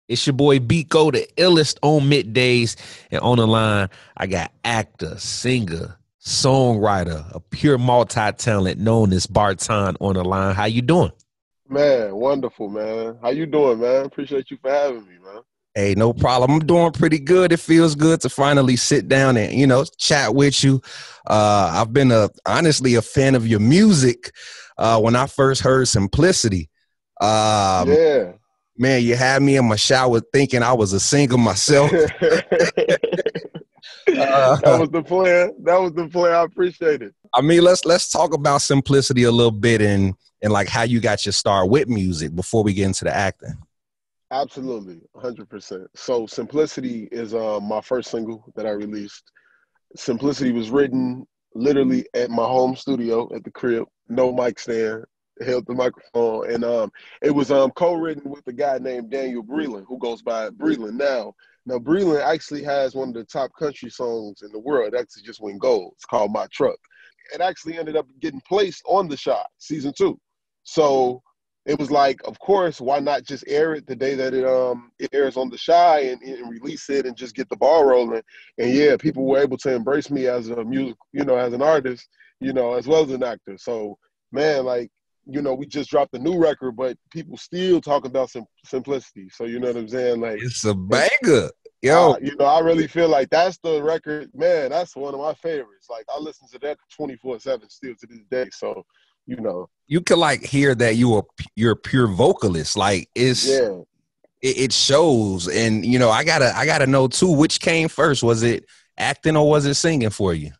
It's your boy Bekoe, the illest on middays. And on the line, I got actor, singer, songwriter, a pure multi-talent known as Barton on the line. How you doing? Man, wonderful, man. How you doing, man? Appreciate you for having me, man. Hey, no problem. I'm doing pretty good. It feels good to finally sit down and, chat with you. I've been honestly a fan of your music when I first heard Simplicity. Um, Yeah. Man, you had me in my shower thinking I was a singer myself. That was the plan. That was the plan. I appreciate it. I mean, let's talk about Simplicity a little bit and like how you got your start with music before we get into the acting. Absolutely, 100%. So Simplicity is my first single that I released. Simplicity was written literally at my home studio at the crib, no mic stand, held the microphone, and it was co-written with a guy named Daniel Breland, who goes by Breland now. Now Breland actually has one of the top country songs in the world. It actually just went gold. It's called My Truck. It actually ended up getting placed on The Shot season 2. So it was like, of course, why not just air it the day that it airs on The Shy and release it and just get the ball rolling. And yeah, people were able to embrace me as a music, as an artist, as well as an actor. So man, like, we just dropped a new record, but people still talking about Simplicity. So you know what I'm saying? Like, It's a banger. Yo, I really feel like that's the record, man. That's one of my favorites. Like, I listen to that 24/7 still to this day. So, you can like hear that you're a pure vocalist. Like yeah. it shows. And I gotta know too, which came first. Was it acting or was it singing for you?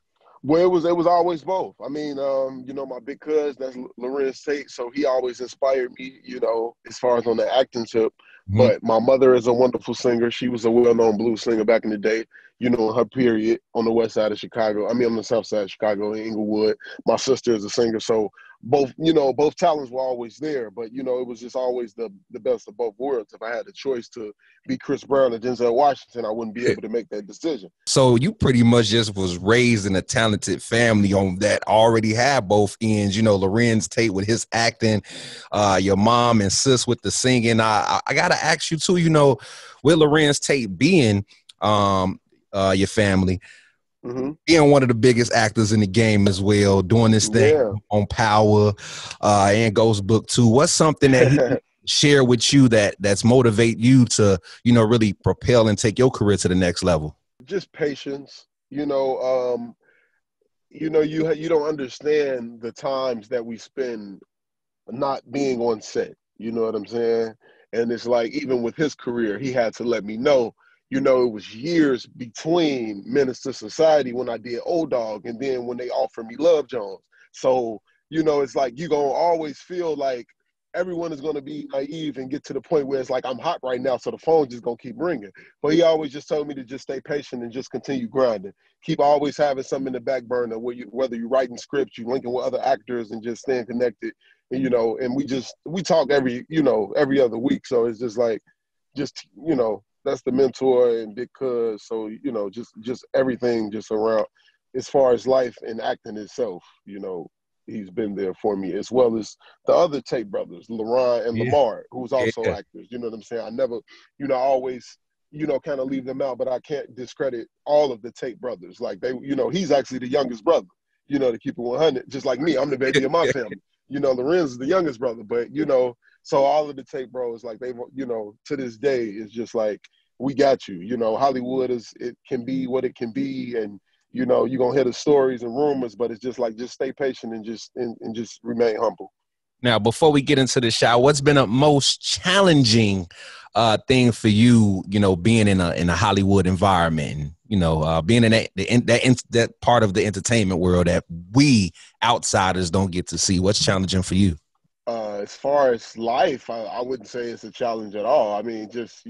Well, it was always both. I mean, my big cousin, that's Lorenz Tate, so he always inspired me, as far as on the acting tip. Mhm. But my mother is a wonderful singer. She was a well-known blues singer back in the day, in her period on the west side of Chicago. I mean, on the south side of Chicago in Inglewood. My sister is a singer, so both talents were always there. But, it was just always the best of both worlds. If I had a choice to be Chris Brown or Denzel Washington, I wouldn't be able to make that decision. So you pretty much just was raised in a talented family on that already had both ends. Lorenz Tate with his acting, your mom and sis with the singing. I gotta ask you too. With Lorenz Tate being your family, being one of the biggest actors in the game as well, doing this thing on Power and Ghost Book 2. What's something that he share with you that's motivate you to really propel and take your career to the next level? Just patience. You don't understand the times that we spend not being on set. You know what I'm saying? And it's like, even with his career, he had to let me know, it was years between Menace to Society when I did Old Dog and then when they offered me Love Jones. So, it's like you're going to always feel like everyone is going to be naive and get to the point where it's like, I'm hot right now, so the phone just going to keep ringing. But he always just told me to just stay patient and just continue grinding. Keep always having something in the back burner, whether you're writing scripts, you linking with other actors and just staying connected. And, and we talk every other week. So it's just like, that's the mentor and big cuz. So, just everything just around as far as life and acting itself, he's been there for me, as well as the other Tate brothers, LaRon and Lamar, who's also actors. You know what I'm saying? I never, I always, kind of leave them out, but I can't discredit all of the Tate brothers. Like he's actually the youngest brother, to keep it 100, just like me. I'm the baby of my family. Lorenz is the youngest brother, but, so all of the Tate bros, like they, to this day, is just like, we got you. Hollywood it can be what it can be, and you're gonna hear the stories and rumors, but it's just like, just stay patient and just remain humble. Now, before we get into the show, what's been a most challenging thing for you, being in a Hollywood environment, being in that part of the entertainment world that we outsiders don't get to see? What's challenging for you? As far as life, I wouldn't say it's a challenge at all. I mean, just,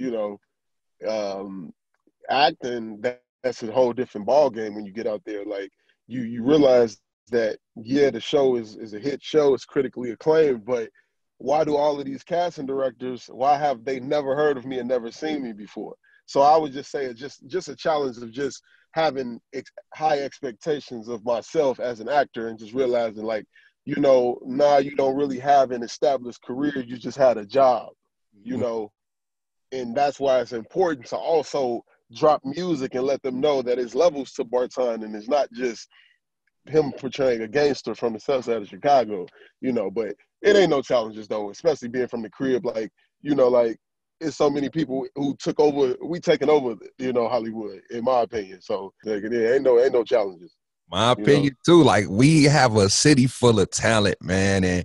acting, that's a whole different ball game when you get out there. Like, you realize that, the show is a hit show, it's critically acclaimed, but why do all of these casting directors, why have they never heard of me and never seen me before? So I would just say it's just a challenge of just having high expectations of myself as an actor, and just realizing, like, you don't really have an established career, you just had a job, and that's why it's important to also drop music and let them know that it's levels to Barton, and it's not just him portraying a gangster from the south side of Chicago, but it ain't no challenges though, especially being from the crib. Like, like it's so many people who took over, we taking over, Hollywood, in my opinion. So like, ain't no challenges. My opinion too. Like, we have a city full of talent, man. And,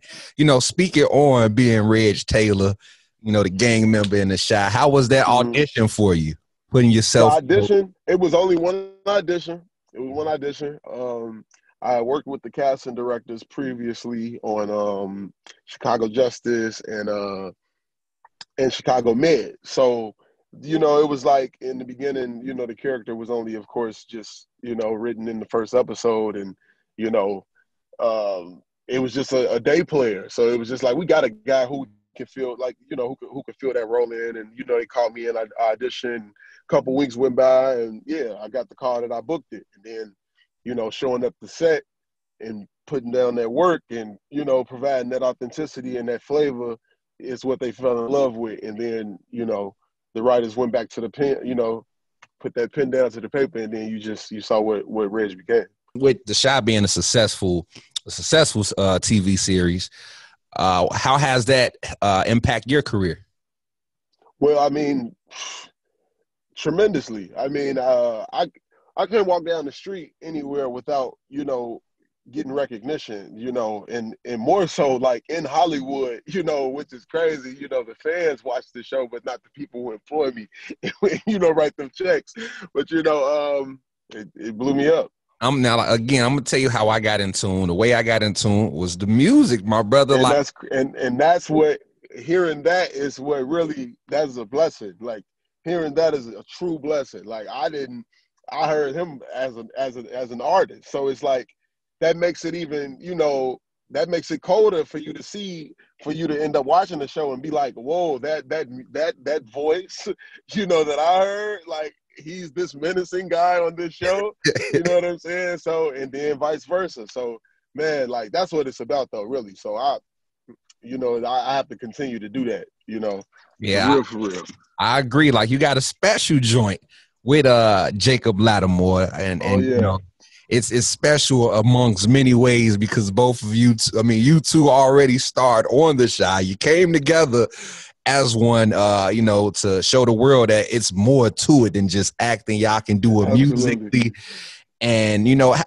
speaking on being Reg Taylor, the gang member in the Chi, how was that audition for you? Putting yourself. The audition, it was only one audition. I worked with the casting directors previously on Chicago Justice and Chicago Med. So, it was like in the beginning, the character was only, of course, just, written in the first episode. And, it was just a day player. So it was just like, we got a guy who can feel like, who can fill that role in. And, they called me in, I auditioned. A couple weeks went by and I got the call that I booked it. And then, showing up the set and putting down that work and, providing that authenticity and that flavor is what they fell in love with. And then, the writers went back to the pen, put that pen down to the paper, and then you saw what Reg became. With the Chi being a successful TV series, how has that impact your career? Well, I mean, tremendously. I mean, I couldn't walk down the street anywhere without, getting recognition, and more so like in Hollywood, which is crazy. The fans watch the show, but not the people who employ me, write them checks. But, it blew me up. I'm gonna tell you how I got in tune. The way I got in tune was the music, my brother. And that's what, hearing that is what really, that's a blessing. Like, hearing that is a true blessing. Like, I heard him as an artist. So it's like, that makes it even, that makes it colder for you to see, for you to end up watching the show and be like, whoa, that voice, that I heard, like, he's this menacing guy on this show. You know what I'm saying? So, and then vice versa. So, man, like, that's what it's about though, really. So I have to continue to do that, Yeah, for real. I agree. Like, you got a special joint with Jacob Lattimore, and it's special amongst many ways because both of you, you two already starred on the Chi. You came together as one, to show the world that it's more to it than just acting. Y'all can do it musically. And,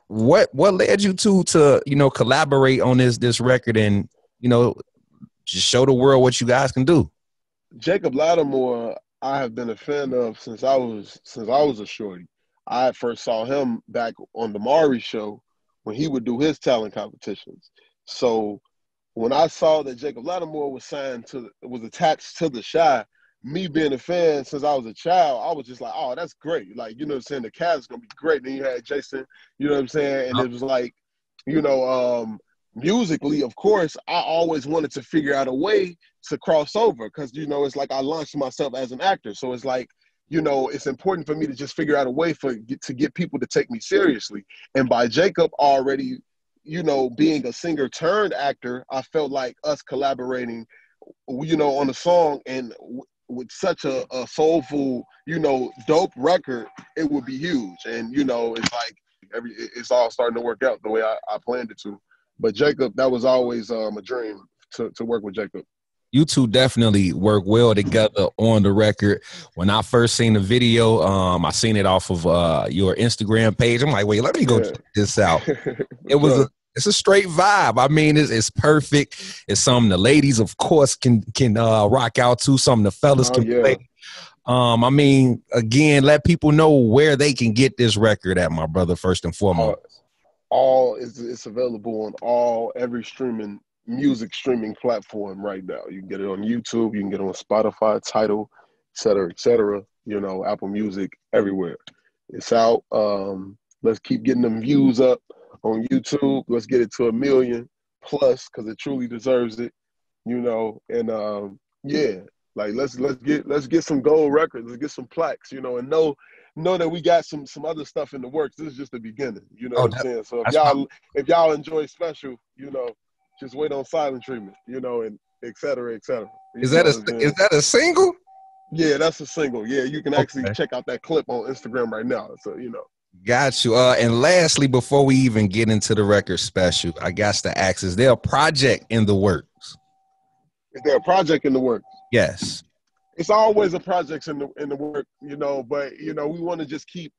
what led you to collaborate on this record and, just show the world what you guys can do? Jacob Lattimore, I have been a fan of since I was a shorty. I first saw him back on the Maury show when he would do his talent competitions. So when I saw that Jacob Lattimore was attached to the Chi, me being a fan since I was a child, I was just like, oh, that's great. Like, you know what I'm saying? The cast is going to be great. Then you had Jason, you know what I'm saying? And it was like, musically, of course, I always wanted to figure out a way to cross over because, it's like I launched myself as an actor. So it's like, it's important for me to just figure out a way to get people to take me seriously. And by Jacob already, being a singer turned actor, I felt like us collaborating, on a song and with such a soulful, dope record, it would be huge. And, it's like it's all starting to work out the way I planned it to. But Jacob, that was always a dream to work with Jacob. You two definitely work well together on the record. When I first seen the video, I seen it off of your Instagram page. I'm like, wait, let me go check this out. It's a straight vibe. I mean, it's perfect. It's something the ladies, of course, can rock out to. Something the fellas can play. Again, let people know where they can get this record at, my brother, first and foremost. It's available on every music streaming platform right now. You can get it on YouTube, you can get it on Spotify, Tidal, et cetera, Apple Music, everywhere. It's out. Let's keep getting them views up on YouTube. Let's get it to 1 million plus because it truly deserves it, like let's get some gold records, let's get some plaques, and know that we got some other stuff in the works. This is just the beginning, what I'm saying? So if y'all enjoy Special, just wait on Silent Treatment, and et cetera, et cetera. Is that a single? Yeah, that's a single. Yeah, you can actually Okay. check out that clip on Instagram right now. So, Got you. And lastly, before we even get into the record special, I got to ask, is there a project in the works? is there a project in the works? Yes. It's always a project in the work, but we want to just keep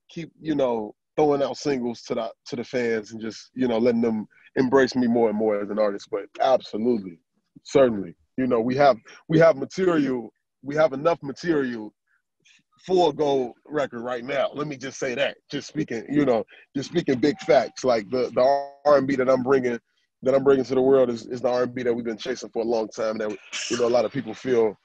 throwing out singles to the fans and just letting them embrace me more and more as an artist. But absolutely, certainly, we have material, we have enough material for a gold record right now. Let me just say that. Just speaking big facts. Like the R&B that I'm bringing to the world is the R&B that we've been chasing for a long time. That a lot of people feel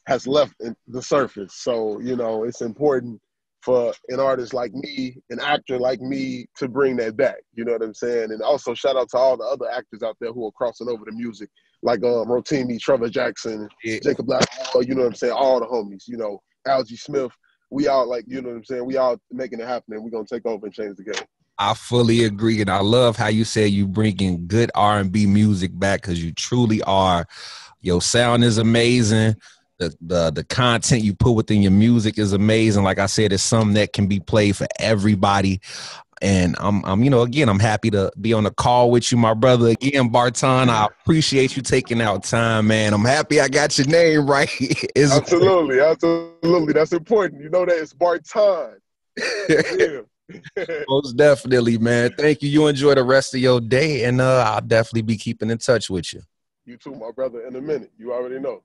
has left the surface. So it's important for an artist like me, an actor like me, to bring that back. You know what I'm saying? And also shout out to all the other actors out there who are crossing over to music, like Rotimi, Trevor Jackson, Yeah, Jacob Blackmore. You know what I'm saying? All the homies. Algie Smith. We all you know what I'm saying? We all making it happen, and we're gonna take over and change the game. I fully agree, and I love how you say you bringing good R&B music back, because you truly are. Your sound is amazing. The content you put within your music is amazing. Like I said, it's something that can be played for everybody. And I'm again, I'm happy to be on the call with you, my brother. Again, Barton, I appreciate you taking out time, man. I'm happy I got your name right. Absolutely. That's important. You know that it's Barton. Yeah. Most definitely, man. Thank you. You enjoy the rest of your day, and I'll definitely be keeping in touch with you. You too, my brother, in a minute. You already know.